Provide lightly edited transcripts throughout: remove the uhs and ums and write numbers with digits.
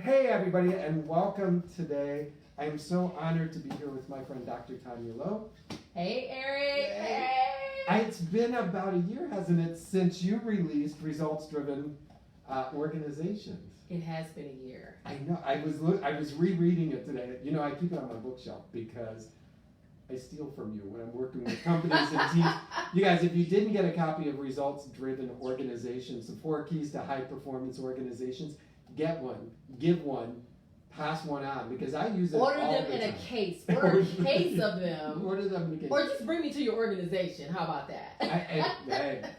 Hey everybody, and welcome today. I am so honored to be here with my friend Dr. Tanya Lowe. Hey Eric. Hey. It's been about a year, hasn't it, since you released Results-Driven Organizations. It has been a year. I know. I was rereading it today. You know, I keep it on my bookshelf because I steal from you when I'm working with companies and teams. You guys, if you didn't get a copy of Results-Driven Organizations, the 4 keys to high performance organizations, get one, give one, pass one on, because I use it Order all them the in time. a case. Order a case of them. Order them in a case. Or just bring me to your organization. How about that?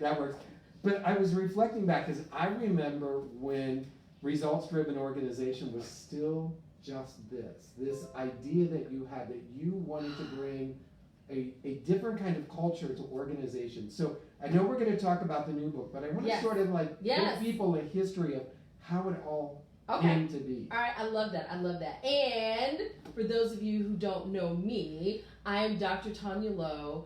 That works. But I was reflecting back because I remember when results-driven organization was still just this idea that you had, that you wanted to bring a different kind of culture to organizations. So I know we're going to talk about the new book, but I want to sort of like give people a history of how it all came to be. All right, I love that. And for those of you who don't know me, I am Dr. Tanya Lowe,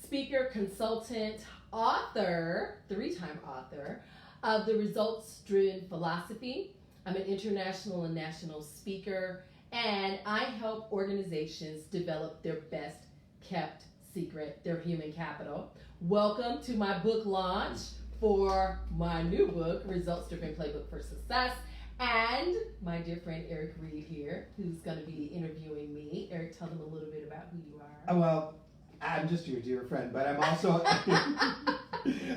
speaker, consultant, author, 3-time author of the Results-Driven Philosophy. I'm an international and national speaker, and I help organizations develop their best kept secret, their human capital. Welcome to my book launch for my new book, Results-Driven Playbook for Success, and my dear friend Eric Reed here, who's going to be interviewing me. Eric, tell them a little bit about who you are. Well, I'm just your dear friend, but I'm also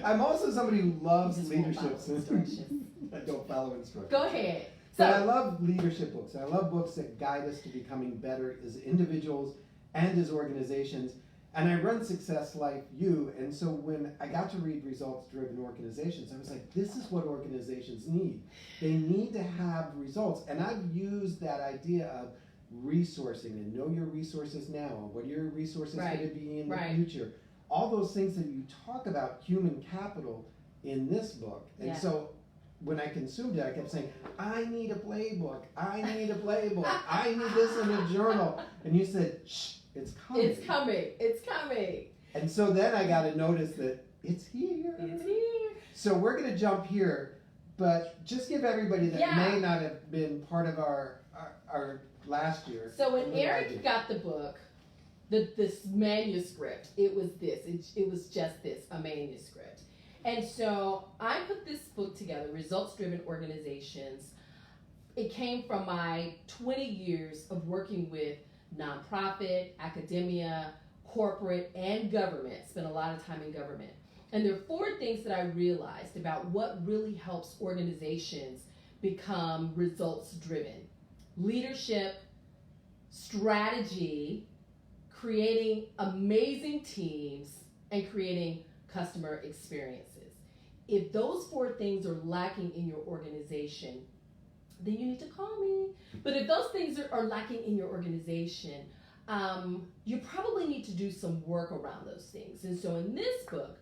I'm also somebody who loves leadership. I don't follow instructions. Go ahead. But I love leadership books. I love books that guide us to becoming better as individuals and as organizations. And I run Success Like You, and so when I got to read Results-Driven Organizations, I was like, this is what organizations need. They need to have results. And I've used that idea of resourcing and know your resources now. What are your resources going to be in the future? All those things that you talk about human capital in this book. And so when I consumed it, I kept saying, I need a playbook. I need a playbook. I need this in a journal. And you said, shh, it's coming. It's coming. It's coming. And so then I got to notice that it's here. It's here. So we're going to jump here, but just give everybody that may not have been part of our last year. So when Eric got the book, this manuscript, it was this. It was just this, a manuscript. And so I put this book together, Results-Driven Organizations. It came from my 20 years of working with nonprofit, academia, corporate, and government. Spent a lot of time in government. And there are 4 things that I realized about what really helps organizations become results-driven. Leadership, strategy, creating amazing teams, and creating customer experiences. If those 4 things are lacking in your organization, then you need to call me. But if those things are lacking in your organization, you probably need to do some work around those things. And so in this book,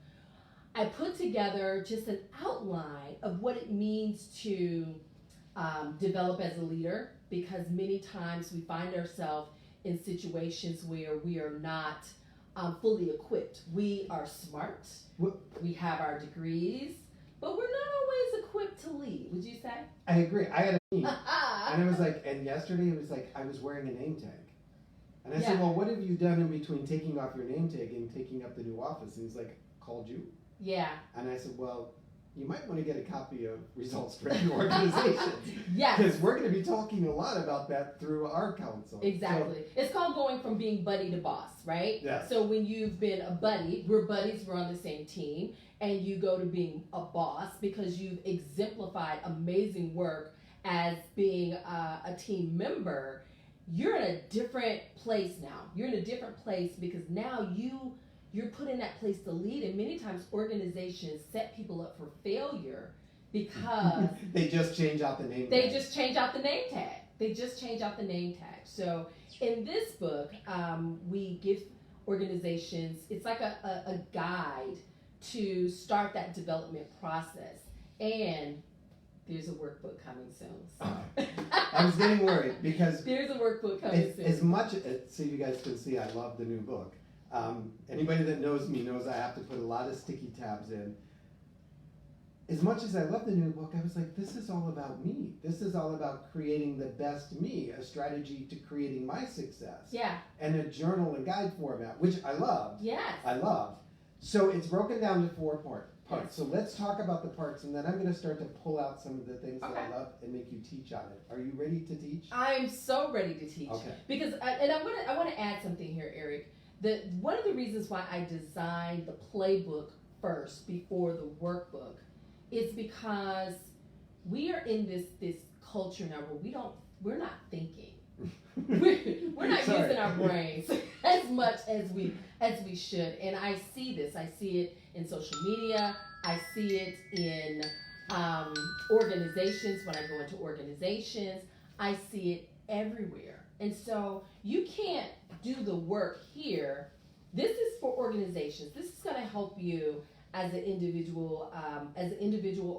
I put together just an outline of what it means to develop as a leader, because many times we find ourselves in situations where we are not fully equipped. We are smart, we have our degrees, but we're not always equipped to lead, would you say? I agree. I had a meeting, and it was like, and yesterday it was like I was wearing a name tag. And I said, well, what have you done in between taking off your name tag and taking up the new office? And he's like, called you. Yeah. And I said, well, you might want to get a copy of Results-Driven Organizations. Yes. Because we're going to be talking a lot about that through our council. Exactly. So, it's called going from being buddy to boss, right? Yes. So when you've been a buddy, we're buddies, we're on the same team, and you go to being a boss because you've exemplified amazing work as being a team member, you're in a different place now. You're in a different place because now you're put in that place to lead, and many times organizations set people up for failure because they just change out the name tag. They just change out the name tag. So in this book, we give organizations, it's like a guide to start that development process. And there's a workbook coming soon. I was getting worried because there's a workbook coming soon. As much as, so you guys can see, I love the new book. Anybody that knows me knows I have to put a lot of sticky tabs in. as much as I love the new book, I was like, this is all about me. This is all about creating the best me, a strategy to creating my success. Yeah. And a journal and guide format, which I love. Yes. I love. So it's broken down to 4 parts. Yes. So let's talk about the parts, and then I'm going to start to pull out some of the things that I Okay. love and make you teach on it. Are you ready to teach? I'm so ready to teach. Okay. Because I want to add something here, Eric. One of the reasons why I designed the playbook first before the workbook is because we are in this culture now where we're not thinking. we're not Sorry. using our brains as much as we should, and I see this. I see it in social media. I see it in organizations. When I go into organizations, I see it everywhere. And so you can't do the work here. This is for organizations. This is going to help you as an individual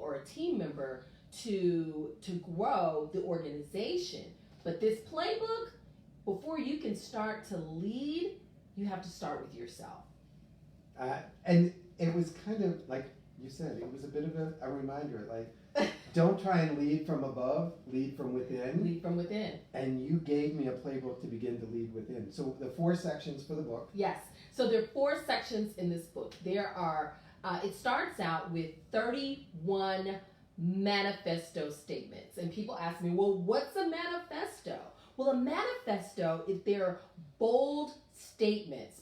or a team member to grow the organization. But this playbook, before you can start to lead, you have to start with yourself. And it was kind of like you said, it was a bit of a reminder, like, don't try and lead from above, lead from within. Lead from within. And you gave me a playbook to begin to lead within. So the 4 sections for the book. Yes. So there are 4 sections in this book. There are, it starts out with 31 manifesto statements. And people ask me, well, what's a manifesto? Well, a manifesto is there bold statements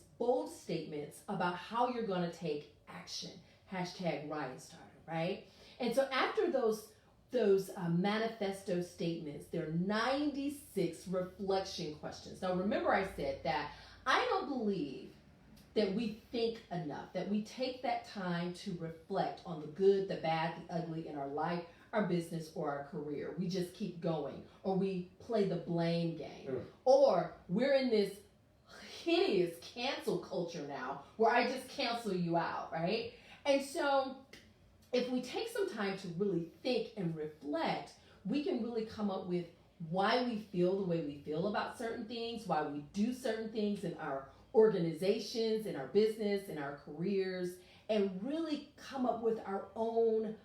about how you're going to take action. Hashtag Ryan Starter, right? And so after those manifesto statements, there are 96 reflection questions. Now, remember I said that I don't believe that we think enough, that we take that time to reflect on the good, the bad, the ugly in our life, our business, or our career. We just keep going, or we play the blame game, or we're in this hideous cancel culture now where I just cancel you out, right? And so if we take some time to really think and reflect, we can really come up with why we feel the way we feel about certain things, why we do certain things in our organizations, in our business, in our careers, and really come up with our own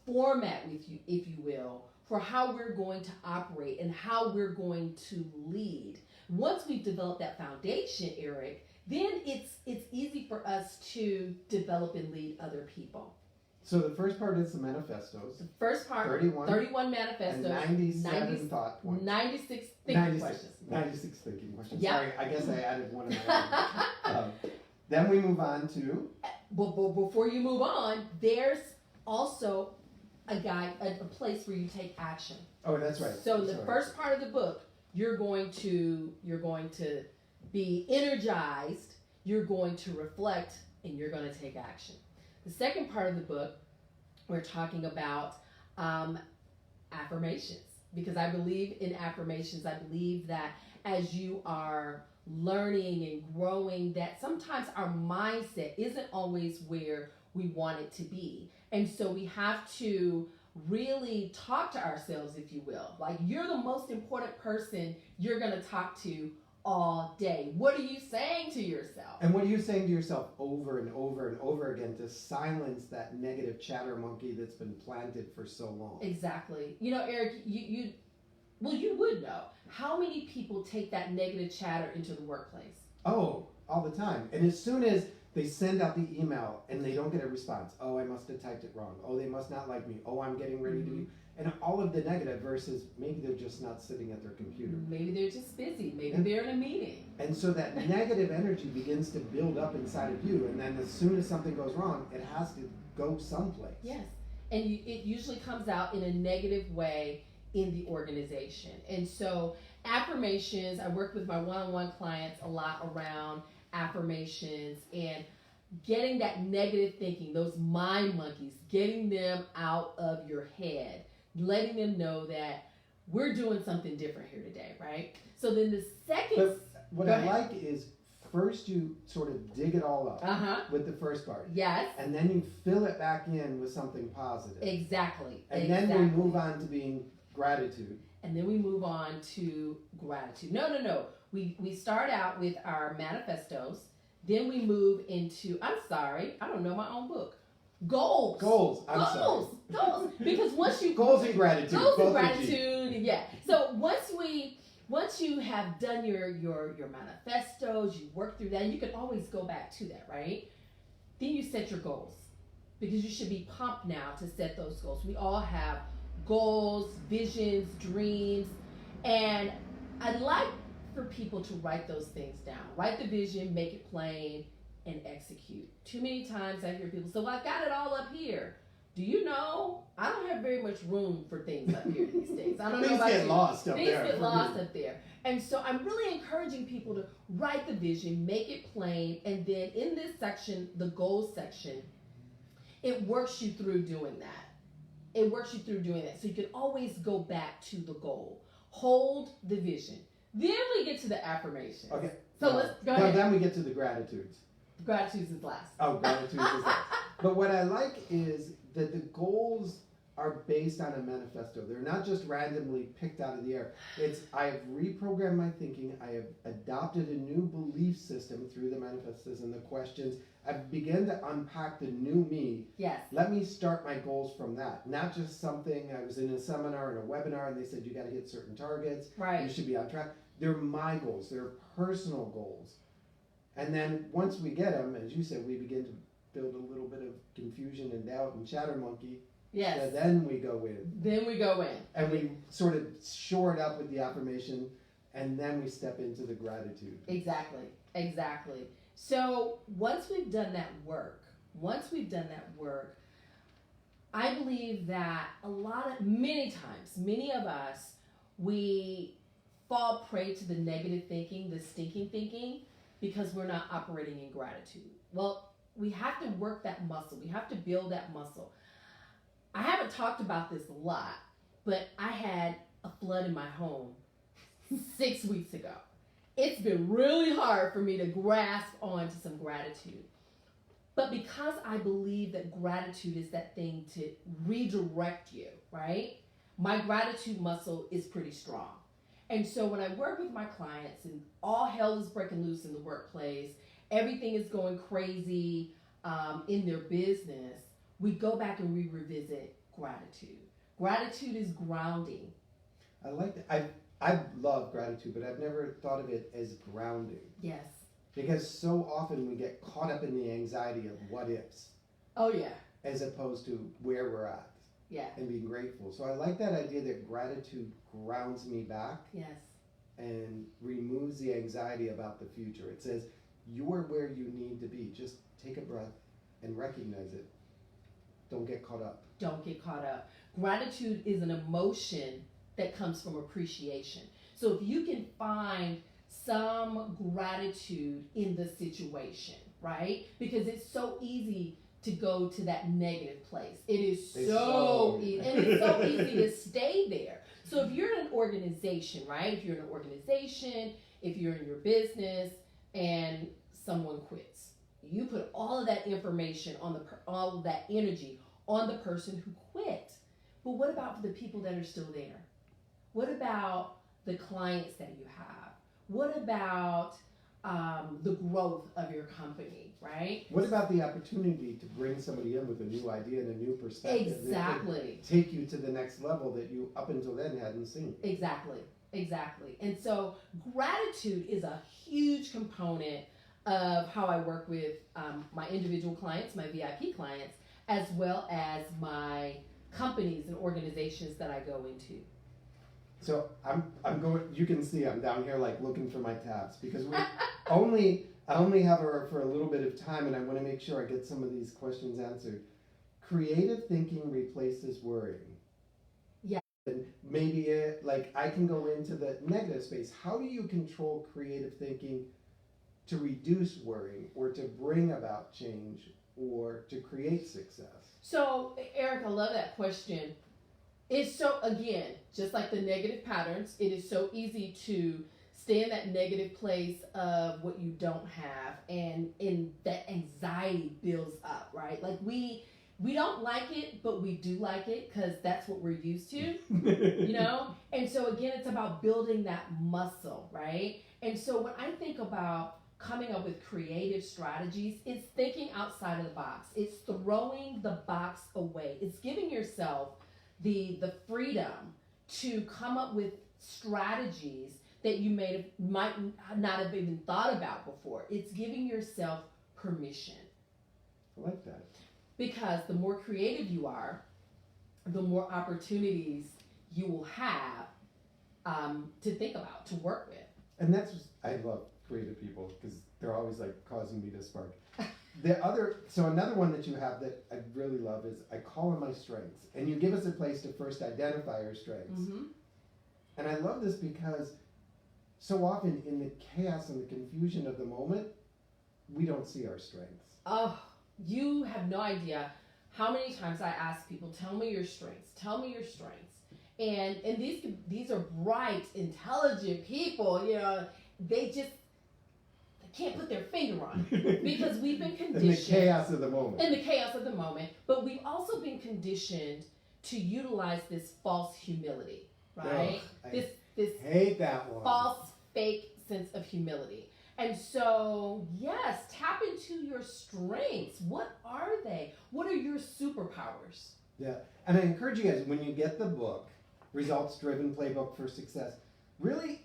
format, with you, if you will, for how we're going to operate and how we're going to lead. Once we've developed that foundation, Eric, then it's easy for us to develop and lead other people. So the first part is the manifestos. The first part, 31 manifestos, and 97 thought points. 96 thinking questions. 96 thinking questions. Yep. Sorry, I guess I added one of my own. Then we move on to... But before you move on, there's also a guide, a place where you take action. Oh, that's right. So in the first part of the book, you're going to be energized, you're going to reflect, and you're going to take action. The second part of the book, we're talking about affirmations, because I believe in affirmations. I believe that as you are learning and growing, that sometimes our mindset isn't always where we want it to be. And so we have to really talk to ourselves, if you will. Like, you're the most important person you're going to talk to all day. What are you saying to yourself? And what are you saying to yourself over and over and over again to silence that negative chatter monkey that's been planted for so long? Exactly. You know, Eric, you would know. How many people take that negative chatter into the workplace? Oh, all the time. And as soon as they send out the email and they don't get a response, oh, I must have typed it wrong. Oh, they must not like me. Oh, I'm getting ready to... And all of the negative versus maybe they're just not sitting at their computer. Maybe they're just busy. Maybe they're in a meeting. And so that negative energy begins to build up inside of you. And then as soon as something goes wrong, it has to go someplace. Yes. And it usually comes out in a negative way in the organization. And so affirmations, I work with my one-on-one clients a lot around affirmations and getting that negative thinking, those mind monkeys, getting them out of your head, letting them know that we're doing something different here today, right? So then the second... But what I like is first you sort of dig it all up with the first part. Yes. And then you fill it back in with something positive. Exactly. And then we move on to being gratitude. And then we move on to gratitude. No. We start out with our manifestos. Then we move into, I'm sorry, I don't know my own book. Goals. Goals. I'm Goals. sorry. Goals. Because once you Goals and gratitude. goals and both are G. gratitude, yeah. So once you have done your manifestos, you work through that, and you can always go back to that, right? Then you set your goals, because you should be pumped now to set those goals. We all have goals, visions, dreams, and I'd like for people to write those things down. Write the vision, make it plain, and execute. Too many times I hear people say, well, I got it all up here. Do you know, I don't have very much room for things up here these days. I don't know about get you. lost up Things there. get lost up there. And so I'm really encouraging people to write the vision, make it plain, and then in this section, the goals section, it works you through doing that. It works you through doing that. So you can always go back to the goal. Hold the vision. Then we get to the affirmations. Okay. So no, let's go no, ahead. Then we get to the gratitudes. Gratitude is last. Oh, gratitude is last. But what I like is that the goals are based on a manifesto. They're not just randomly picked out of the air. It's I have reprogrammed my thinking. I have adopted a new belief system through the manifestos and the questions. I've begun to unpack the new me. Yes. Let me start my goals from that. Not just something I was in a seminar and a webinar and they said you got to hit certain targets. Right. You should be on track. They're my goals. They're personal goals. And then once we get them, as you said, we begin to build a little bit of confusion and doubt and chatter monkey. Yes. And then we go in. Then we go in. And we sort of shore it up with the affirmation, and then we step into the gratitude. Exactly. Exactly. So once we've done that work, I believe that many times, many of us, we fall prey to the negative thinking, the stinking thinking, because we're not operating in gratitude. Well, we have to work that muscle. We have to build that muscle. I haven't talked about this a lot, but I had a flood in my home 6 weeks ago. It's been really hard for me to grasp onto some gratitude. But because I believe that gratitude is that thing to redirect you, right? My gratitude muscle is pretty strong. And so when I work with my clients and all hell is breaking loose in the workplace, everything is going crazy in their business, we go back and we revisit gratitude. Gratitude is grounding. I like that. I love gratitude, but I've never thought of it as grounding. Yes. Because so often we get caught up in the anxiety of what ifs. Oh, yeah. As opposed to where we're at. Yeah. And being grateful. So I like that idea that gratitude grounds me back. Yes. And removes the anxiety about the future. It says, you're where you need to be. Just take a breath and recognize it. Don't get caught up. Don't get caught up. Gratitude is an emotion that comes from appreciation. So if you can find some gratitude in the situation, right? Because it's so easy to go to that negative place. It is so easy. And it's so easy to stay there. So if you're in an organization, right? If you're in an organization, if you're in your business and someone quits, you put all of that information on all of that energy on the person who quit. But what about the people that are still there? What about the clients that you have? What about the growth of your company, right? What about the opportunity to bring somebody in with a new idea and a new perspective? Exactly. That take you to the next level that you up until then hadn't seen. Exactly. And so gratitude is a huge component of how I work with my individual clients, my VIP clients, as well as my companies and organizations that I go into. So I'm going. You can see I'm down here like looking for my tabs because I only have her for a little bit of time, and I want to make sure I get some of these questions answered. Creative thinking replaces worrying. Yeah. And maybe like I can go into the negative space. How do you control creative thinking to reduce worrying, or to bring about change, or to create success? So, Eric, I love that question. It's so, again, just like the negative patterns, it is so easy to stay in that negative place of what you don't have, and that anxiety builds up, right? Like we don't like it, but we do like it because that's what we're used to, you know? And so again, it's about building that muscle, right? And so when I think about coming up with creative strategies. It's thinking outside of the box. It's throwing the box away. It's giving yourself the freedom to come up with strategies that you might not have even thought about before. It's giving yourself permission. I like that. Because the more creative you are, the more opportunities you will have to think about, to work with. And I love creative people because they're always like causing me to spark. So another one that you have that I really love is I call them my strengths. And you give us a place to first identify our strengths. Mm-hmm. And I love this because so often in the chaos and the confusion of the moment, we don't see our strengths. Oh, you have no idea how many times I ask people, tell me your strengths, tell me your strengths. And these are bright, intelligent people, you know, they can't put their finger on it because we've been conditioned. In the chaos of the moment. In the chaos of the moment. But we've also been conditioned to utilize this false humility, right? Ugh, This hate that one. false, fake sense of humility. And so, yes, tap into your strengths. What are they? What are your superpowers? Yeah, and I encourage you guys, when you get the book, Results Driven Playbook for Success, really,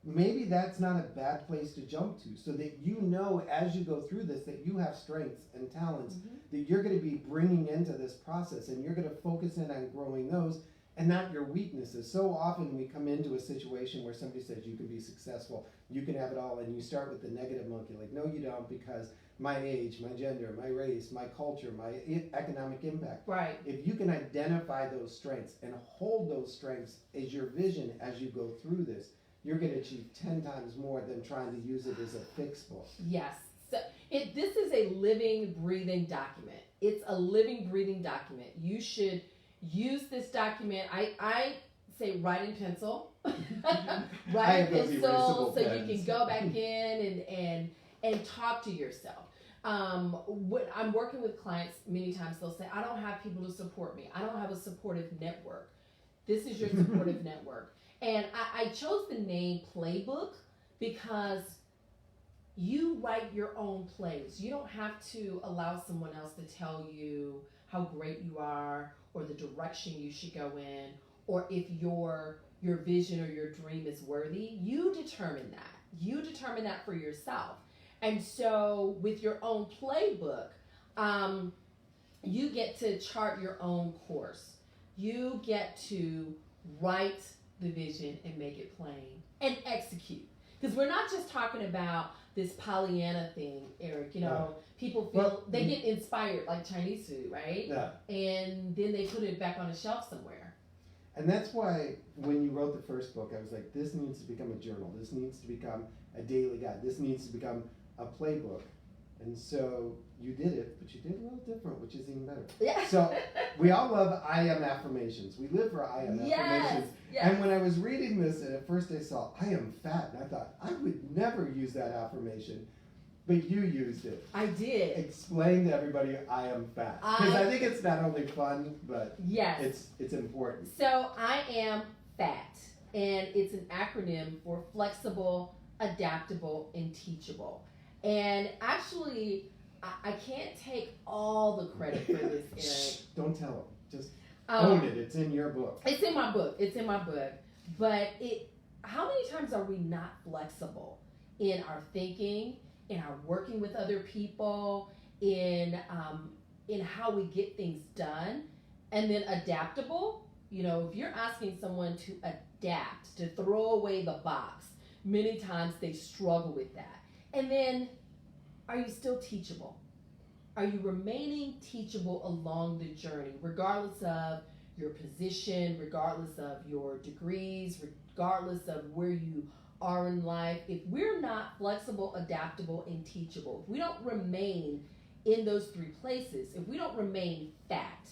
maybe that's not a bad place to jump to, so that you know as you go through this that you have strengths and talents that you're going to be bringing into this process, and you're going to focus in on growing those and not your weaknesses. So often we come into a situation where somebody says you can be successful, you can have it all, and you start with the negative monkey, like, no you don't, because my age, my gender, my race, my culture, my economic impact. Right. If you can identify those strengths and hold those strengths as your vision as you go through this, you're going to achieve 10 times more than trying to use it as a fixed book. Yes. So this is a living, breathing document. It's a living, breathing document. You should use this document. I say write in pencil. Write in pencil so you can go back in and talk to yourself. When I'm working with clients, many times they'll say, I don't have people to support me. I don't have a supportive network. This is your supportive network. And I chose the name Playbook because you write your own plays. You don't have to allow someone else to tell you how great you are or the direction you should go in or if your vision or your dream is worthy. You determine that. You determine that for yourself. And so with your own playbook, you get to chart your own course. You get to write the vision and make it plain and execute. Because we're not just talking about this Pollyanna thing, Eric. You know, people feel they get inspired like Chinese food, right? Yeah. And then they put it back on a shelf somewhere. And that's why when you wrote the first book, I was like, this needs to become a journal. This needs to become a daily guide. This needs to become a playbook. And so you did it, but you did it a little different, which is even better. Yeah. So we all love I am affirmations. We live for I am affirmations. Yes. And when I was reading this, and at first I saw I am fat, and I thought I would never use that affirmation, but you used it. I did. Explain to everybody I am fat, because I think it's not only fun, but yes, it's important. So I am fat, and it's an acronym for flexible, adaptable, and teachable. And actually, I can't take all the credit for this, Eric. Don't tell them. Just own it. It's in your book. It's in my book. It's in my book. But how many times are we not flexible in our thinking, in our working with other people, in how we get things done, and then adaptable? You know, if you're asking someone to adapt, to throw away the box, many times they struggle with that. And then, are you still teachable? Are you remaining teachable along the journey, regardless of your position, regardless of your degrees, regardless of where you are in life? If we're not flexible, adaptable, and teachable, if we don't remain in those three places, if we don't remain fat,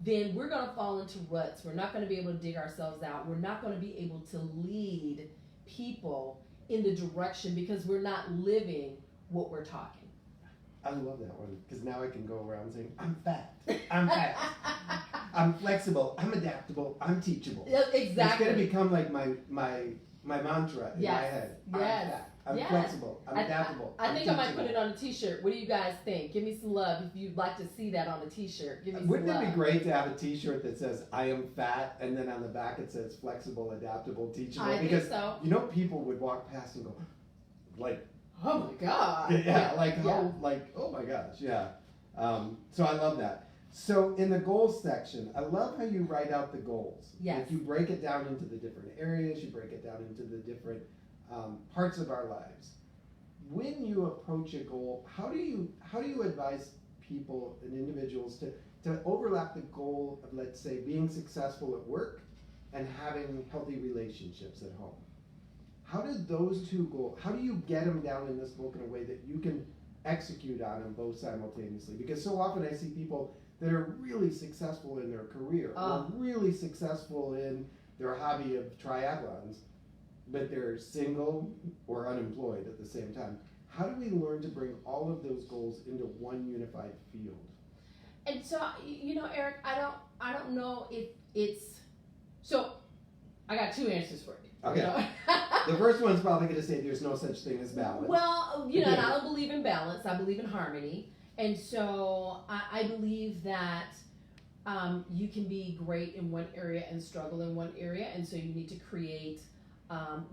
then we're going to fall into ruts. We're not going to be able to dig ourselves out. We're not going to be able to lead people in the direction because we're not living what we're talking. I love that one because now I can go around saying, I'm fat, I'm fat, I'm flexible, I'm adaptable, I'm teachable. Exactly. It's going to become like my my mantra in Yes. my head. Yes. I'm Yes. flexible. I'm adaptable. I think I might put teachable. it on a t-shirt. What do you guys think? Give me some love if you'd like to see that on a t-shirt. Give me Wouldn't some it love. be great to have a T-shirt that says "I am fat" and then on the back it says "flexible, adaptable, teachable"? I think Because so. you know people would walk past and go, like, Oh my God. oh my gosh, yeah. So I love that. So in the goals section, I love how you write out the goals. Yes. Like you break it down into the different areas. You break it down into the different parts of our lives. When you approach a goal, how do you advise people and individuals to overlap the goal of, let's say, being successful at work and having healthy relationships at home? How did those two goals, how do you get them down in this book in a way that you can execute on them both simultaneously? Because so often I see people that are really successful in their career or really successful in their hobby of triathlons, but they're single or unemployed at the same time. How do we learn to bring all of those goals into one unified field? And so, Eric, I don't know if it's, so I got two answers for you. Okay. The first one's probably going to say there's no such thing as balance. Well, and I don't believe in balance. I believe in harmony. And so I believe that you can be great in one area and struggle in one area. And so you need to create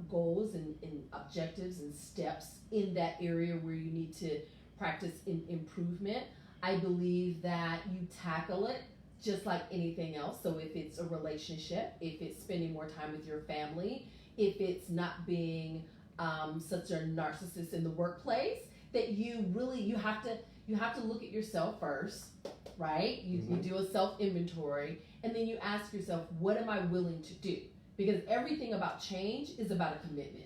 goals and objectives and steps in that area where you need to practice improvement. I believe that you tackle it just like anything else. So if it's a relationship, if it's spending more time with your family, if it's not being such a narcissist in the workplace, that you have to look at yourself first, right? You do a self-inventory, and then you ask yourself, what am I willing to do? Because everything about change is about a commitment.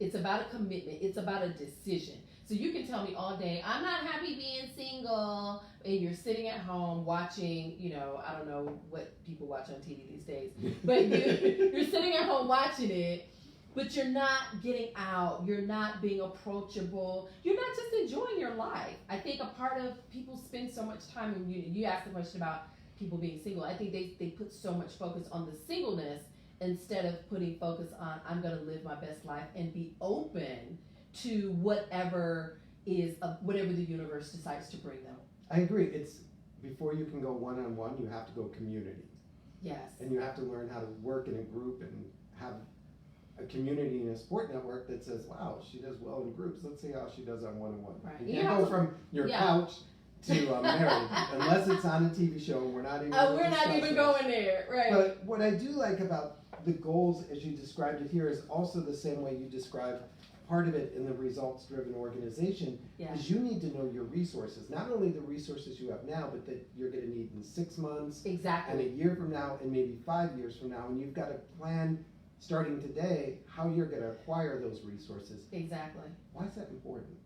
It's about a commitment. It's about a decision. So you can tell me all day, I'm not happy being single, and you're sitting at home watching, I don't know what people watch on TV these days, but you're sitting at home watching it, but you're not getting out. You're not being approachable. You're not just enjoying your life. I think a part of people spend so much time, and you asked the question about people being single. I think they put so much focus on the singleness instead of putting focus on, I'm going to live my best life and be open to whatever the universe decides to bring them. I agree. It's before you can go one-on-one, you have to go community. Yes. And you have to learn how to work in a group and have a community and a support network that says, wow, she does well in groups. Let's see how she does on one-on-one. Right. You can't go from your couch to married unless it's on a TV show and we're not even going there. Right. But what I do like about the goals as you described it here is also the same way you described part of it in the results-driven organization is you need to know your resources, not only the resources you have now, but that you're going to need in 6 months, exactly, and a year from now, and maybe 5 years from now, and you've got to plan starting today how you're going to acquire those resources. Exactly. Why is that important?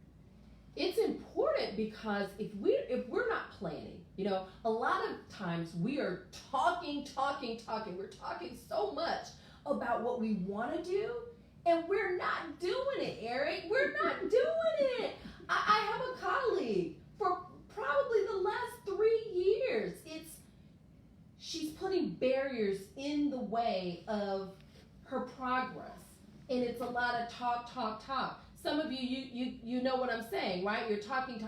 It's important because if we're not planning, a lot of times we are talking. We're talking so much about what we want to do, and we're not doing it, Eric. We're not doing it. I have a colleague for probably the last 3 years. She's putting barriers in the way of her progress, and it's a lot of talk. Some of you know what I'm saying, right? You're talking,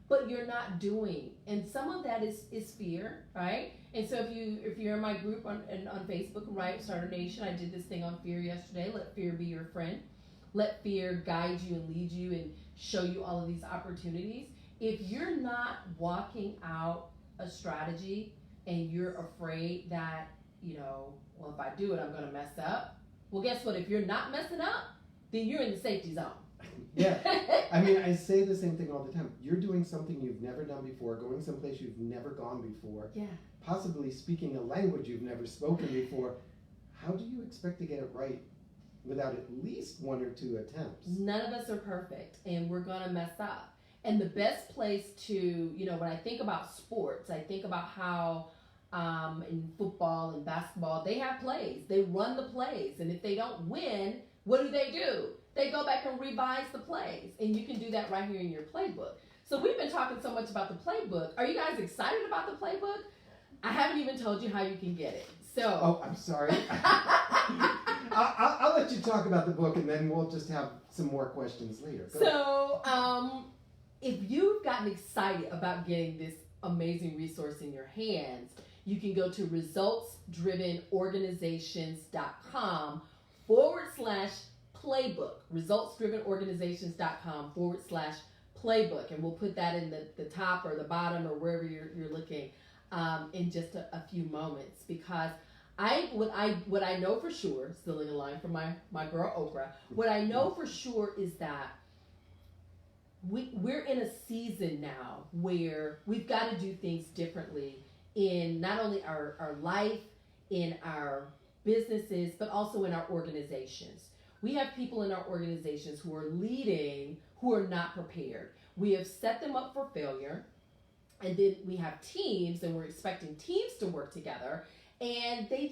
but you're not doing, and some of that is fear, right? And so if you're in my group on Facebook, right, Starter Nation, I did this thing on fear yesterday. Let fear be your friend. Let fear guide you and lead you and show you all of these opportunities. If you're not walking out a strategy and you're afraid that, well, if I do it, I'm going to mess up. Well, guess what? If you're not messing up, then you're in the safety zone. Yeah. I mean, I say the same thing all the time. You're doing something you've never done before, going someplace you've never gone before, possibly speaking a language you've never spoken before. How do you expect to get it right without at least 1 or 2 attempts? None of us are perfect, and we're going to mess up. And the best place to, when I think about sports, I think about how in football and basketball, they have plays. They run the plays. And if they don't win, what do? They go back and revise the plays. And you can do that right here in your playbook. So we've been talking so much about the playbook. Are you guys excited about the playbook? I haven't even told you how you can get it. So. Oh, I'm sorry. I'll let you you talk about the book, and then we'll just have some more questions later. Go ahead. So, if you've gotten excited about getting this amazing resource in your hands, you can go to resultsdrivenorganizations.com/playbook. Resultsdrivenorganizations.com/playbook. And we'll put that in the top or the bottom or wherever you're looking in just a few moments. Because what I know for sure, stealing a line from my girl Oprah, what I know for sure is that we're in a season now where we've got to do things differently in not only our life, in our businesses, but also in our organizations. We have people in our organizations who are leading who are not prepared. We have set them up for failure, and then we have teams, and we're expecting teams to work together, and they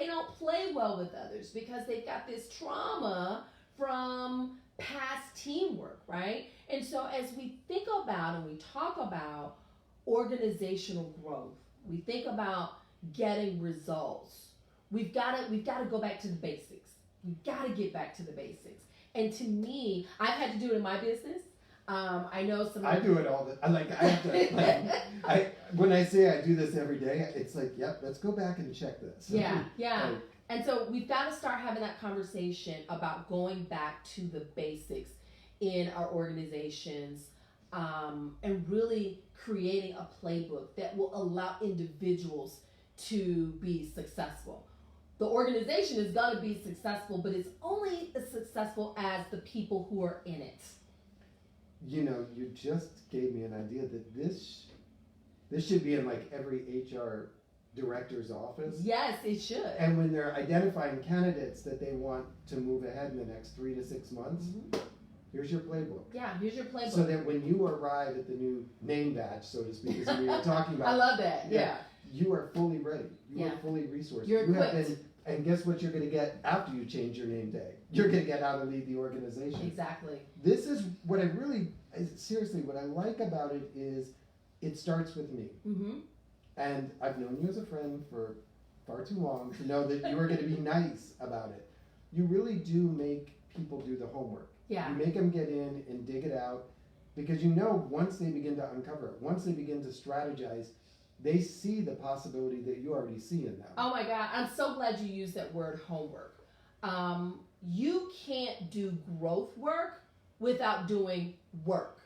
don't play well with others because they've got this trauma from past teamwork, right? And so as we think about and we talk about organizational growth, we think about getting results, we've got to go back to the basics. We've got to get back to the basics. And to me, I've had to do it in my business. I know some. I do it all the. I have to. When I say I do this every day, it's like, yep. Let's go back and check this. Yeah. And so we've got to start having that conversation about going back to the basics in our organizations, and really creating a playbook that will allow individuals to be successful. The organization is going to be successful, but it's only as successful as the people who are in it. You know, you just gave me an idea that this should be in like every HR director's office. Yes, it should. And when they're identifying candidates that they want to move ahead in the next 3 to 6 months, here's your playbook. Yeah, here's your playbook. So that when you arrive at the new name badge, so to speak, as we were talking about. I love that. Yeah. You are fully ready. You are fully resourced. You're equipped. And guess what you're going to get after you change your name day? You're going to get how to lead the organization. Exactly. This is what I really, seriously, what I like about it is it starts with me. Mm-hmm. And I've known you as a friend for far too long to know that you are going to be nice about it. You really do make people do the homework. Yeah. You make them get in and dig it out, because you know once they begin to uncover it, once they begin to strategize, they see the possibility that you already see in them. Oh my God, I'm so glad you used that word, homework. You can't do growth work without doing work.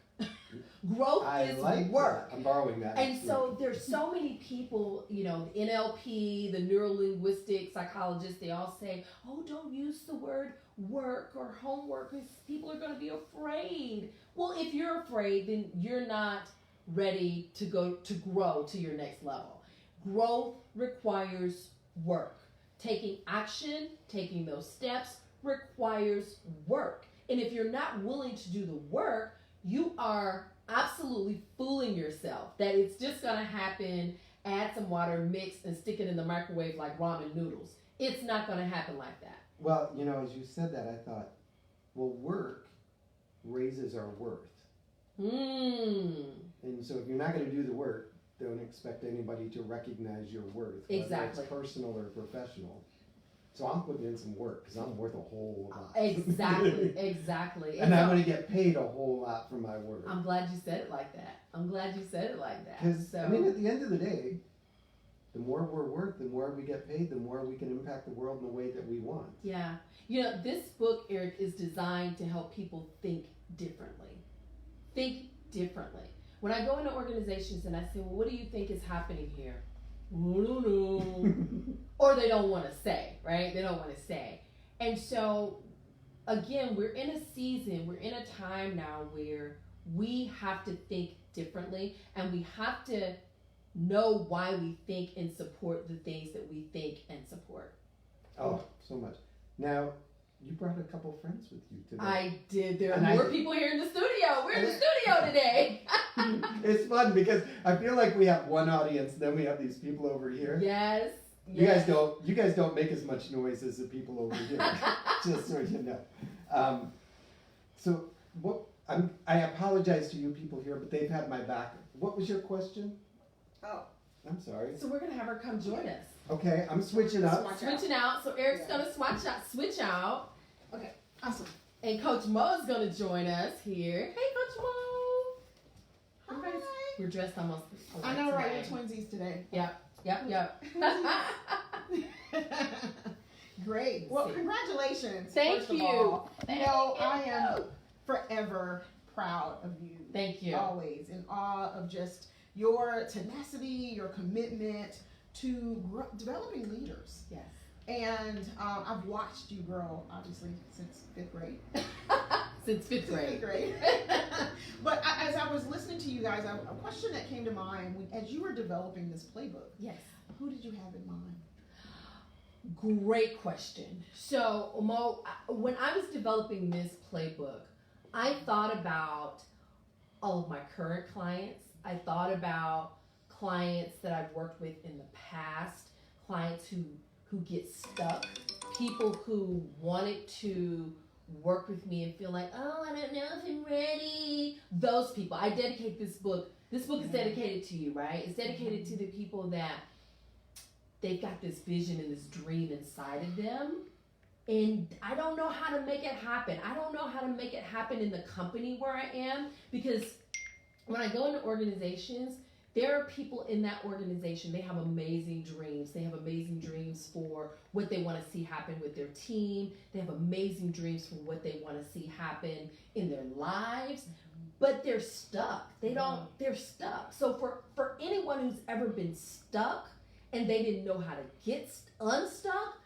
Growth is work. That. I'm borrowing that. And so there's so many people, you know, the NLP, the neuro-linguistic psychologists, they all say, oh, don't use the word work or homework because people are going to be afraid. Well, if you're afraid, then you're not ready to grow to your next level. Growth requires work. Taking action, taking those steps requires work. And if you're not willing to do the work, you are absolutely fooling yourself that it's just going to happen, add some water, mix, and stick it in the microwave like ramen noodles. It's not going to happen like that. Well, you know, as you said that, I thought, well, work raises our worth. And so if you're not going to do the work, don't expect anybody to recognize your worth, whether it's personal or professional. So I'm putting in some work because I'm worth a whole lot. Exactly. And I'm going to get paid a whole lot for my work. I'm glad you said it like that. Because, I mean, at the end of the day, the more we're worth, the more we get paid, the more we can impact the world in the way that we want. Yeah. You know, this book, Eric, is designed to help people think differently. When I go into organizations and I say, well, what do you think is happening here? I don't know. Or they don't want to say, right? They don't want to say. And so, again, we're in a season, we're in a time now where we have to think differently, and we have to know why we think and support the things that we think and support. Oh, so much. Now, you brought a couple friends with you today. I did. There are more people here in the studio. We're in the studio today. It's fun because I feel like we have one audience, then we have these people over here. Yes. You guys don't make as much noise as the people over here. Just so you know. So what? I apologize to you people here, but they've had my back. What was your question? Oh. I'm sorry. So we're gonna have her come join us. Okay, I'm switching up. Switching out. So Eric's gonna switch out, Okay, awesome. And Coach Mo is going to join us here. Hey, Coach Mo. Everybody's- Hi. We're dressed almost I alike know, right? today. We're twinsies today. Yep. Great. Well, See. congratulations. Thank first of you. all. Thank I am you. forever proud of you. Thank you. Always in awe of just your tenacity, your commitment to developing leaders. Yes. And I've watched you grow, obviously, since fifth grade. Since fifth grade. But as I was listening to you guys, a question that came to mind as you were developing this playbook. Yes. Who did you have in mind? Great question. So, Mo, when I was developing this playbook, I thought about all of my current clients. I thought about clients that I've worked with in the past, clients who get stuck, people who wanted to work with me and feel like, oh, I don't know if I'm ready. Those people. I dedicate this book. This book is dedicated to you, right? It's dedicated to the people that they've got this vision and this dream inside of them. And I don't know how to make it happen. I don't know how to make it happen in the company where I am, because when I go into organizations, there are people in that organization, they have amazing dreams. They have amazing dreams for what they want to see happen with their team. They have amazing dreams for what they want to see happen in their lives, but they're stuck. They're stuck. So for anyone who's ever been stuck and they didn't know how to get unstuck,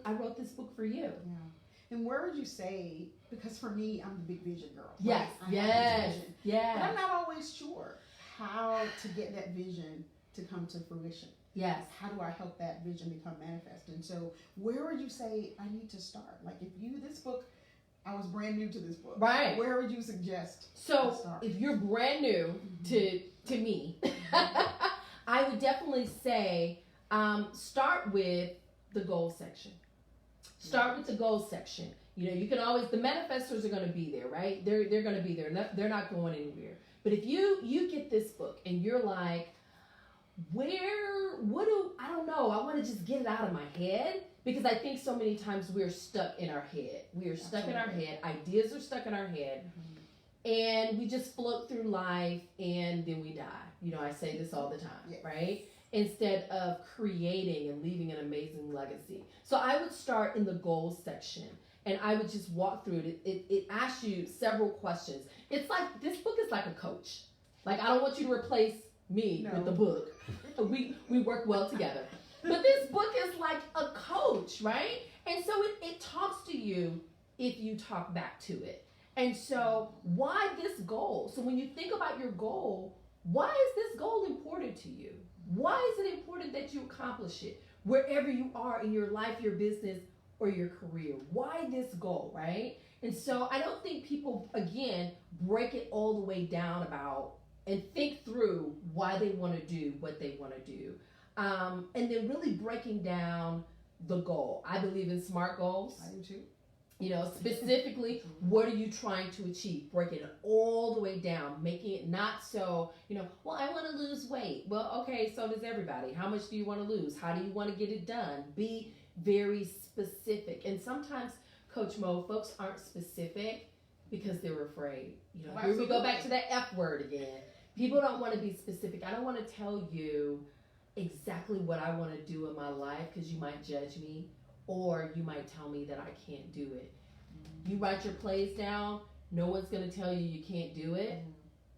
I wrote this book for you. Yeah. And where would you say, because for me, I'm the big vision girl. Yes, right? I have this vision. yes. But I'm not always sure how to get that vision to come to fruition. Yes. How do I help that vision become manifest? And so where would you say I need to start? Like this book, I was brand new to this book. Right. Where would you suggest I So start? if you're brand new to me, I would definitely say start with the goal section. Start with the goal section. You know, you can always, the manifestors are going to be there, right? They're going to be there. They're not going anywhere. But if you get this book and you're like, I don't know, I want to just get it out of my head, because I think so many times we're stuck in our head. We are stuck in our head. Ideas are stuck in our head. And we just float through life and then we die. You know, I say this all the time, right? Instead of creating and leaving an amazing legacy. So I would start in the goals section and I would just walk through it. It asks you several questions. It's like, this book is like a coach. Like, I don't want you to replace me with the book. We work well together. But this book is like a coach, right? And so it talks to you if you talk back to it. And so why this goal? So when you think about your goal, why is this goal important to you? Why is it important that you accomplish it wherever you are in your life, your business, or your career? Why this goal, right? And so I don't think people, again, break it all the way down about and think through why they want to do what they want to do. And then really breaking down the goal. I believe in SMART goals. I do too. You know, specifically, what are you trying to achieve? Breaking it all the way down, making it not so, you know, well, I want to lose weight. Well, okay, so does everybody. How much do you want to lose? How do you want to get it done? Be very specific. And sometimes, Coach Mo, folks aren't specific because they're afraid. You know, here we go back to that F word again. People don't want to be specific. I don't want to tell you exactly what I want to do in my life because you might judge me. Or you might tell me that I can't do it. You write your plays down, no one's going to tell you you can't do it,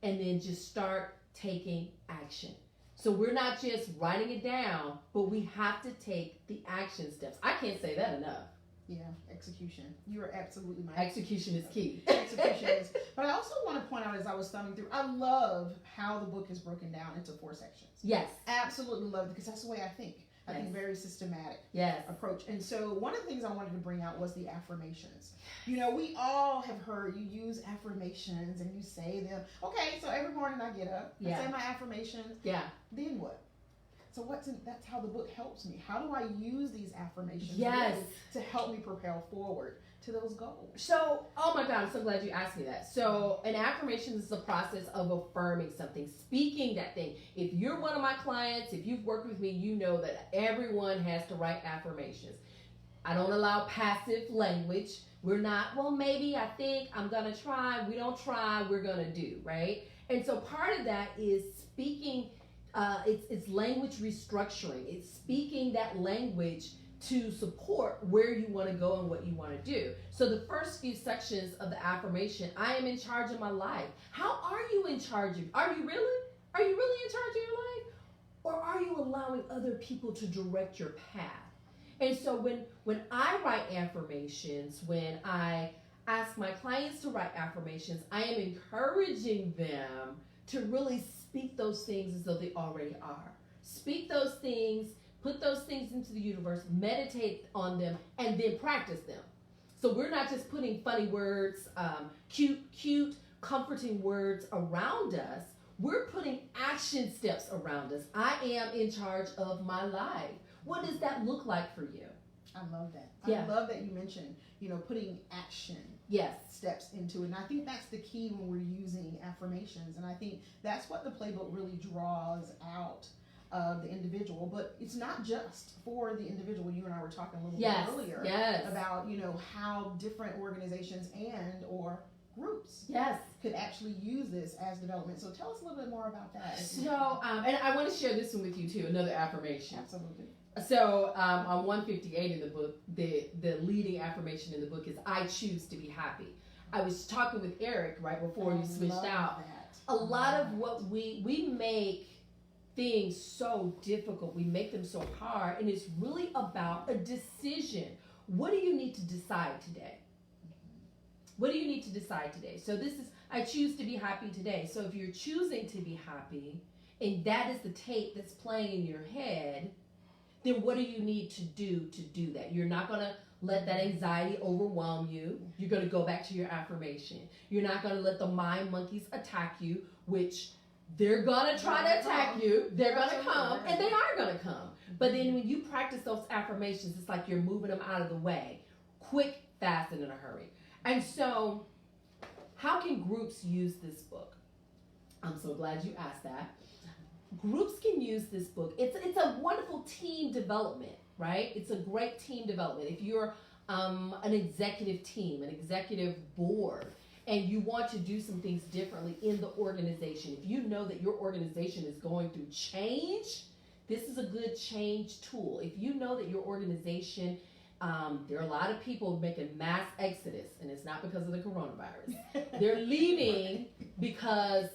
and then just start taking action. So we're not just writing it down, but we have to take the action steps. I can't say that enough. Yeah, execution. You are absolutely right. Execution is key. Execution is. But I also want to point out, as I was thumbing through, I love how the book is broken down into 4 sections. Yes. Absolutely love it, because that's the way I think. I think very systematic approach. And so one of the things I wanted to bring out was the affirmations. You know, we all have heard you use affirmations and you say them. Okay, so every morning I get up, I say my affirmations. Yeah. Then what? So that's how the book helps me. How do I use these affirmations to help me propel forward to those goals? So, oh my God, I'm so glad you asked me that. So, an affirmation is the process of affirming something, speaking that thing. If you're one of my clients, if you've worked with me, you know that everyone has to write affirmations. I don't allow passive language We're not, well, maybe, I think, I'm going to try. We don't try, we're going to do, right? And so part of that is speaking, it's language restructuring. It's speaking that language to support where you want to go and what you want to do. So the first few sections of the affirmation, I am in charge of my life. How are you in charge of, are you really? Are you really in charge of your life? Or are you allowing other people to direct your path? And so when I write affirmations, when I ask my clients to write affirmations, I am encouraging them to really speak those things as though they already are. Speak those things, put those things into the universe, meditate on them, and then practice them. So we're not just putting funny words, cute, comforting words around us. We're putting action steps around us. I am in charge of my life. What does that look like for you? I love that. Yeah. I love that you mentioned, putting action steps into it. And I think that's the key when we're using affirmations. And I think that's what the playbook really draws out of the individual. But it's not just for the individual. You and I were talking a little bit earlier about, how different organizations and or groups could actually use this as development. So tell us a little bit more about that. So, and I want to share this one with you too, another affirmation. Absolutely. So on 158 in the book, the leading affirmation in the book is I choose to be happy. I was talking with Eric right before you switched out. A lot of what we make things so difficult, we make them so hard, and it's really about a decision. What do you need to decide today? What do you need to decide today? So this is, I choose to be happy today. So if you're choosing to be happy, and that is the tape that's playing in your head, then what do you need to do that? You're not going to let that anxiety overwhelm you. You're going to go back to your affirmation. You're not going to let the mind monkeys attack you, which they're going to try to attack you. They're going to come, and they are going to come. But then when you practice those affirmations, it's like you're moving them out of the way, quick, fast, and in a hurry. And so, how can groups use this book? I'm so glad you asked that. Groups can use this book. It's a wonderful team development, right? It's a great team development. If you're an executive team, an executive board, and you want to do some things differently in the organization, if you know that your organization is going through change, this is a good change tool. If you know that your organization, there are a lot of people making mass exodus, and it's not because of the coronavirus. They're leaving because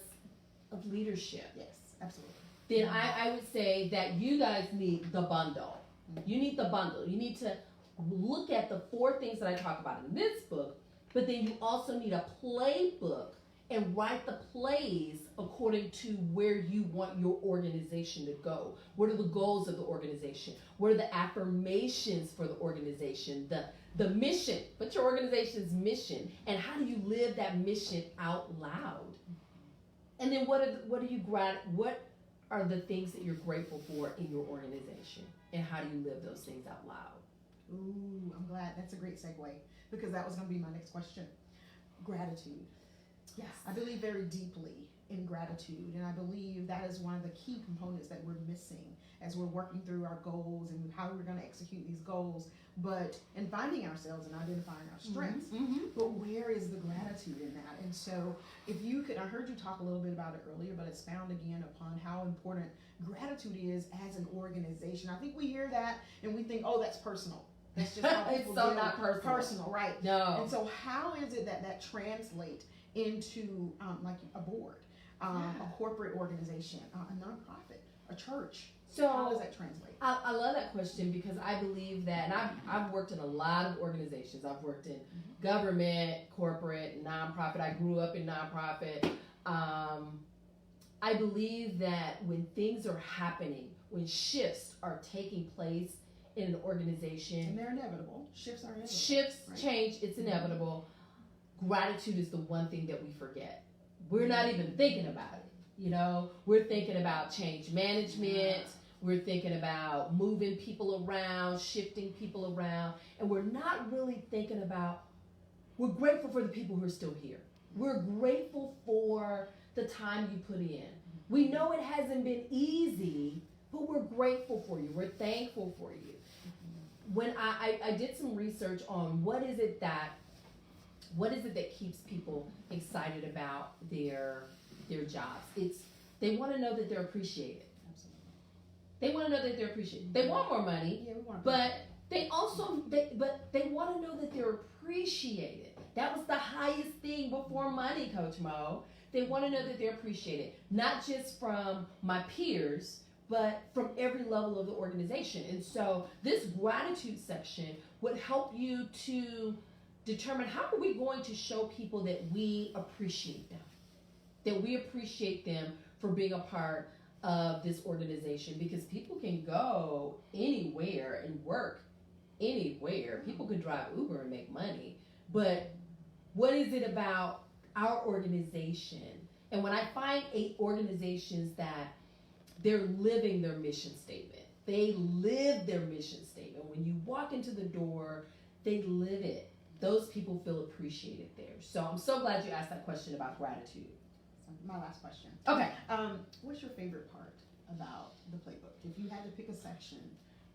of leadership. Yes, absolutely. Then I would say that you guys need the bundle. You need the bundle. You need to look at the 4 things that I talk about in this book, but then you also need a playbook and write the plays according to where you want your organization to go. What are the goals of the organization? What are the affirmations for the organization? The mission, what's your organization's mission? And how do you live that mission out loud? And then what are the things that you're grateful for in your organization? And how do you live those things out loud? Ooh, I'm glad. That's a great segue, because that was going to be my next question. Gratitude. Yes. I believe very deeply in gratitude, and I believe that is one of the key components that we're missing as we're working through our goals and how we're going to execute these goals, and finding ourselves and identifying our strengths. But where is the gratitude in that? And so if you could, I heard you talk a little bit about it earlier, but expound again upon how important gratitude is as an organization. I think we hear that and we think, oh, that's personal. That's just how people it's so deal. not personal. Personal, right? No. And so how is it that translates into like a board, a corporate organization, a nonprofit, a church? So how does that translate? I love that question, because I believe that, and I've worked in a lot of organizations. I've worked in government, corporate, nonprofit. I grew up in nonprofit. I believe that when things are happening, when shifts are taking place in an organization, and they're inevitable. Shifts are inevitable. Shifts, change, it's inevitable. Gratitude is the one thing that we forget. We're not even thinking about it. We're thinking about change management. We're thinking about moving people around, shifting people around, and we're not really thinking about, we're grateful for the people who are still here. We're grateful for the time you put in. We know it hasn't been easy, but we're grateful for you. We're thankful for you. When I did some research on what is it that What is it that keeps people excited about their jobs? They want to know that they're appreciated. Absolutely. They want to know that they're appreciated. They want more money, Yeah, we want but they also they want to know that they're appreciated. That was the highest thing before money, Coach Mo. They want to know that they're appreciated, not just from my peers, but from every level of the organization. And so this gratitude section would help you to determine how are we going to show people that we appreciate them, that we appreciate them for being a part of this organization, because people can go anywhere and work anywhere. People can drive Uber and make money, but what is it about our organization? And when I find 8 organizations that they're living their mission statement, they live their mission statement. When you walk into the door, they live it. Those people feel appreciated there. So I'm so glad you asked that question about gratitude. My last question. Okay. What's your favorite part about the playbook? If you had to pick a section,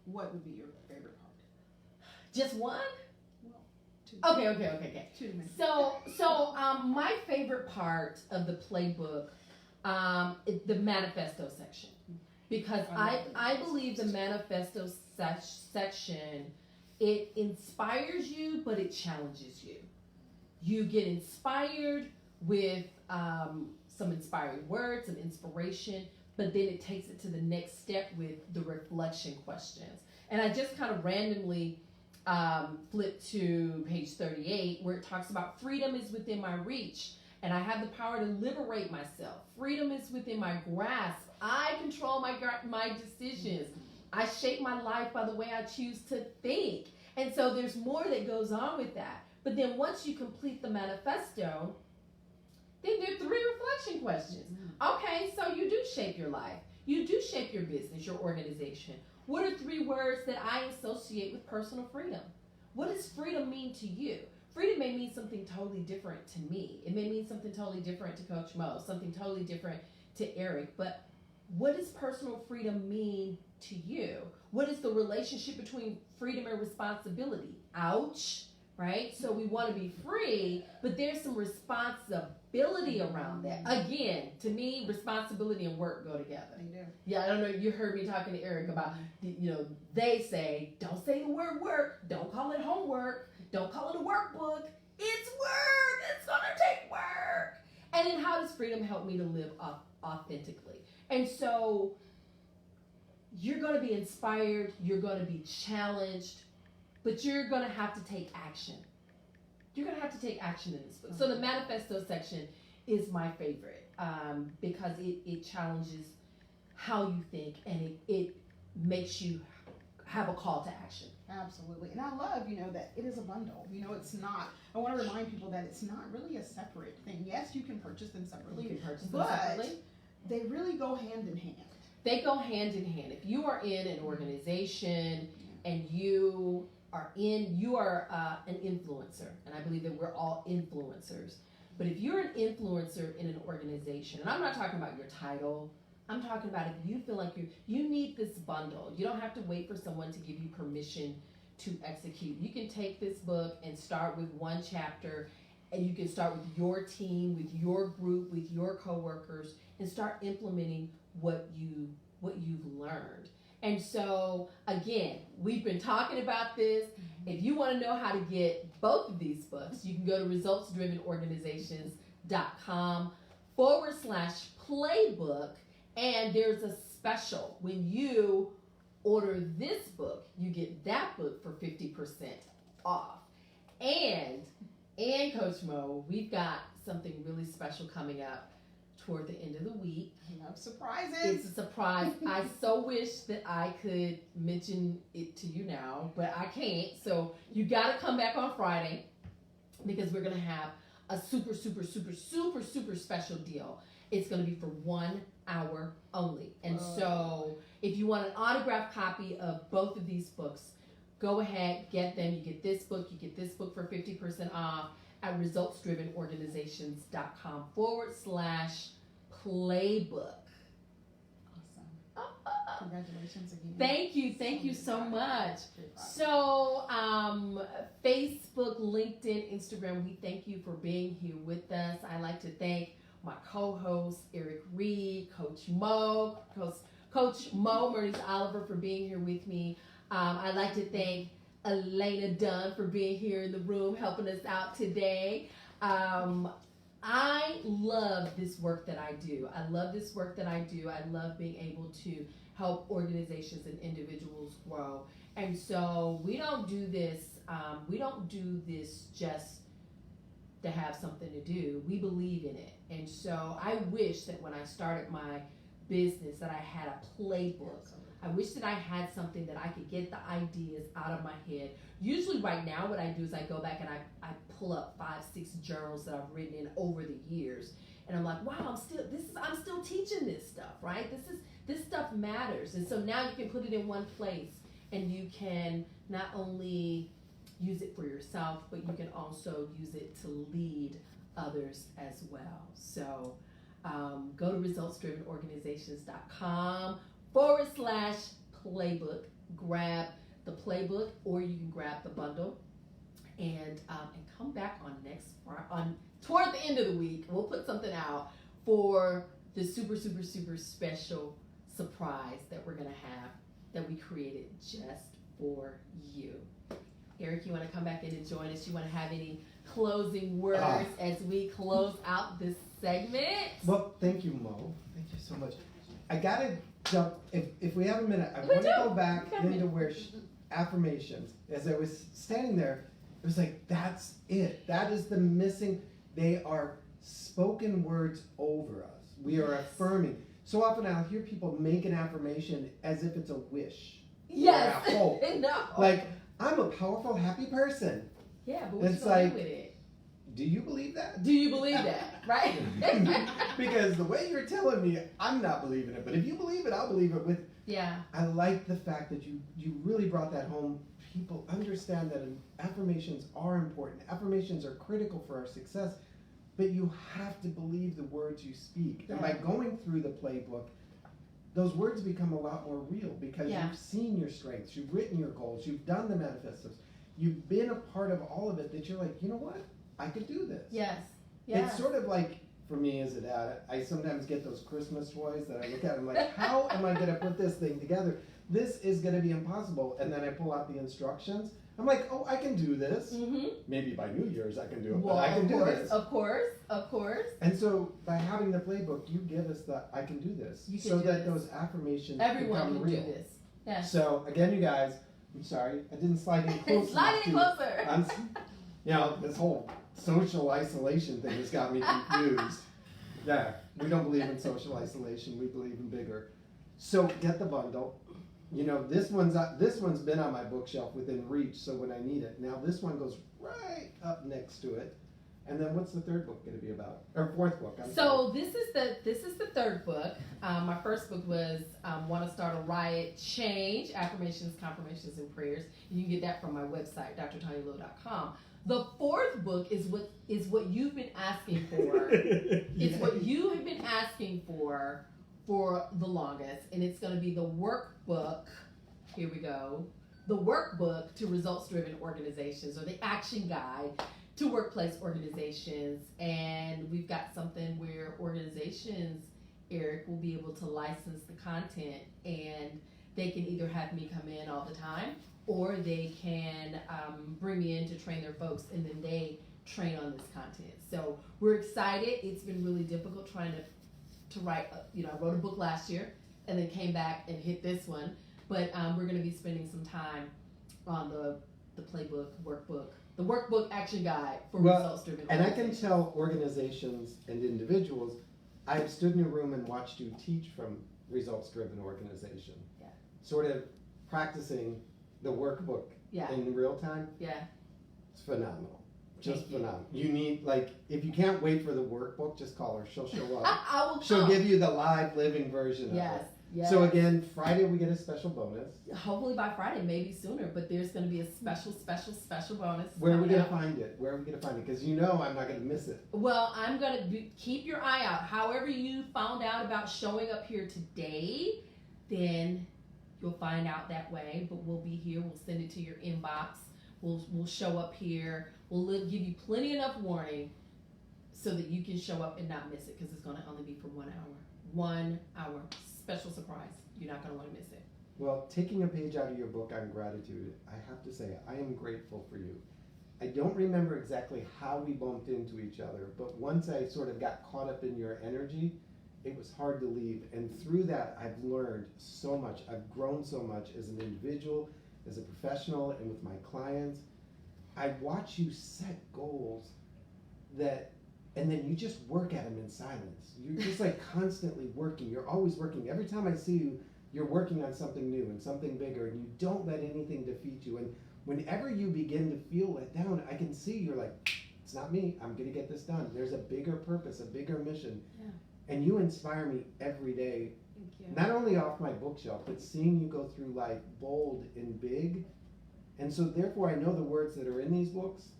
what would be your favorite part? Just one? Well, 2. Okay. 2 minutes. So my favorite part of the playbook is the manifesto section, because I believe the manifesto section, it inspires you, but it challenges you. You get inspired with some inspiring words, some inspiration, but then it takes it to the next step with the reflection questions. And I just kind of randomly flipped to page 38, where it talks about freedom is within my reach, and I have the power to liberate myself. Freedom is within my grasp. I control my decisions. I shape my life by the way I choose to think. And so there's more that goes on with that. But then once you complete the manifesto, then there are 3 reflection questions. Okay, so you do shape your life. You do shape your business, your organization. What are 3 words that I associate with personal freedom? What does freedom mean to you? Freedom may mean something totally different to me. It may mean something totally different to Coach Mo, something totally different to Eric. But what does personal freedom mean to you? What is the relationship between freedom and responsibility? Ouch, right? So we want to be free, but there's some responsibility around that. Again, to me, responsibility and work go together. They do. Yeah, I don't know. You heard me talking to Eric about, they say, don't say the word work. Don't call it homework. Don't call it a workbook. It's work. It's going to take work. And then how does freedom help me to live authentically? And so you're going to be inspired. You're going to be challenged. But you're going to have to take action. You're going to have to take action in this book. So the manifesto section is my favorite because it challenges how you think, and it makes you have a call to action. Absolutely. And I love, that it is a bundle. It's not, I want to remind people that it's not really a separate thing. Yes, you can purchase them separately. You can purchase them separately. They really go hand in hand. They go hand in hand. If you are in an organization and you are an influencer, and I believe that we're all influencers, but if you're an influencer in an organization, and I'm not talking about your title, I'm talking about if you feel like you need this bundle. You don't have to wait for someone to give you permission to execute. You can take this book and start with 1 chapter, and you can start with your team, with your group, with your coworkers, and start implementing what you've learned. And so, again, we've been talking about this. If you want to know how to get both of these books, you can go to resultsdrivenorganizations.com/playbook. And there's a special. When you order this book, you get that book for 50% off. And Coach Mo, we've got something really special coming up toward the end of the week. I love surprises. It's a surprise. I so wish that I could mention it to you now, but I can't. So you got to come back on Friday, because we're going to have a super, super, super, super, super special deal. It's going to be for 1 hour only. And so if you want an autographed copy of both of these books, go ahead, get them. You get this book for 50% off at resultsdrivenorganizations.com/playbook. Awesome. Congratulations again. Thank you so much. So, Facebook, LinkedIn, Instagram, we thank you for being here with us. I'd like to thank my co-host, Eric Reed, Coach Mo, Maurice Oliver for being here with me. I'd like to thank Elena Dunn for being here in the room, helping us out today. I love this work that I do. I love being able to help organizations and individuals grow. And so we don't do this just to have something to do. We believe in it. And so I wish that when I started my business that I had a playbook. I wish that I had something that I could get the ideas out of my head. Usually right now what I do is I go back and I pull up 5-6 journals that I've written in over the years. And I'm like, wow, I'm still teaching this stuff, right? This stuff matters. And so now you can put it in one place and you can not only use it for yourself, but you can also use it to lead others as well. So go to resultsdrivenorganizations.com/playbook. Grab the playbook, or you can grab the bundle, and come back on toward the end of the week. We'll put something out for the super special surprise that we're gonna have that we created just for you. Eric, you want to come back in and join us? You want to have any closing words as we close out this segment? Well, thank you, Mo. Thank you so much. I gotta jump. If we have a minute, I want to go back into where affirmations. As I was standing there, it was like, that's it. That is the missing. They are spoken words over us. We are affirming. So often I'll hear people make an affirmation as if it's a wish. Yes. Or a hope. No. Like, I'm a powerful, happy person. Yeah, but what's going do with it? Do you believe that? Do you believe that? Right? Because the way you're telling me, I'm not believing it. But if you believe it, I'll believe it with. Yeah. I like the fact that you really brought that home. People understand that affirmations are important. Affirmations are critical for our success. But you have to believe the words you speak. And by going through the playbook, those words become a lot more real because you've seen your strengths, you've written your goals, you've done the manifestos, you've been a part of all of it that you're like, you know what? I could do this. Yes. It's sort of like, for me as a dad, I sometimes get those Christmas toys that I look at and I'm like, how am I going to put this thing together? This is going to be impossible. And then I pull out the instructions. I'm like, oh, I can do this. Mm-hmm. Maybe by New Year's I can do it, but I can do this. Of course. And so by having the playbook, you give us the I can do this. So that those affirmations become real. Do this. Yeah. So again, you guys, I'm sorry, I didn't slide in closer. Slide in closer. This whole social isolation thing has got me confused. Yeah, we don't believe in social isolation. We believe in bigger. So get the bundle. This one's been on my bookshelf within reach, so when I need it. Now this one goes right up next to it. And then what's the third book going to be about? Or fourth book? So this is the third book. My first book was Want to Start a Riot, Change, Affirmations, Confirmations, and Prayers. You can get that from my website, drtanylow.com. The fourth book is what you've been asking for. It's what you have been asking for the longest, and it's going to be the workbook. Here we go. The workbook to results-driven organizations, or the action guide to workplace organizations. And we've got something where organizations, Eric, will be able to license the content, and they can either have me come in all the time, or they can bring me in to train their folks, and then they train on this content. So we're excited. It's been really difficult trying to write. I wrote a book last year and then came back and hit this one. But we're going to be spending some time on the playbook, the workbook action guide for results-driven organizations. And I can tell organizations and individuals, I've stood in a room and watched you teach from results-driven organization. Yeah. Sort of practicing the workbook in real time. Yeah. It's phenomenal. Just phenomenal. You need, if you can't wait for the workbook, just call her. She'll show up. I will She'll give you the live living version of it. Yes. So again, Friday we get a special bonus. Hopefully by Friday, maybe sooner, but there's going to be a special bonus. Where are we going to find it? Because I'm not going to miss it. Well, I'm going to keep your eye out. However you found out about showing up here today, then you'll find out that way. But we'll be here. We'll send it to your inbox. We'll show up here. We'll give you plenty enough warning so that you can show up and not miss it, because it's going to only be for 1 hour. 1 hour. Special surprise. You're not going to want to miss it. Well, taking a page out of your book on gratitude, I have to say, I am grateful for you. I don't remember exactly how we bumped into each other, but once I sort of got caught up in your energy, it was hard to leave. And through that, I've learned so much. I've grown so much as an individual, as a professional, and with my clients. I watch you set goals and then you just work at them in silence. You're just like constantly working. You're always working. Every time I see you, you're working on something new and something bigger, and you don't let anything defeat you. And whenever you begin to feel let down, I can see you're like, it's not me. I'm going to get this done. There's a bigger purpose, a bigger mission. Yeah. And you inspire me every day. Thank you. Not only off my bookshelf, but seeing you go through life bold and big. And so therefore I know the words that are in these books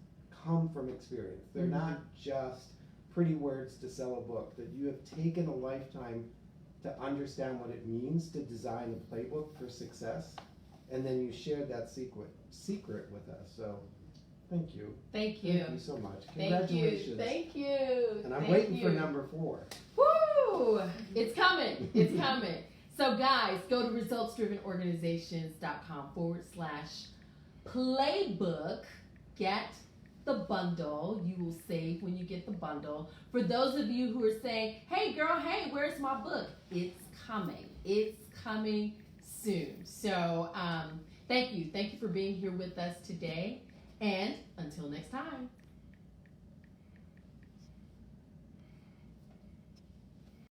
come from experience. They're not just pretty words to sell a book, that you have taken a lifetime to understand what it means to design a playbook for success, and then you shared that secret with us. So thank you. Thank you. Thank you so much. Congratulations. Thank you. And I'm waiting for number 4. Woo! It's coming. It's coming. So guys, go to resultsdrivenorganizations.com/playbook. Get the bundle. You will save when you get the bundle. For those of you who are saying, hey girl, hey, where's my book? It's coming. It's coming soon. So thank you. Thank you for being here with us today. And until next time.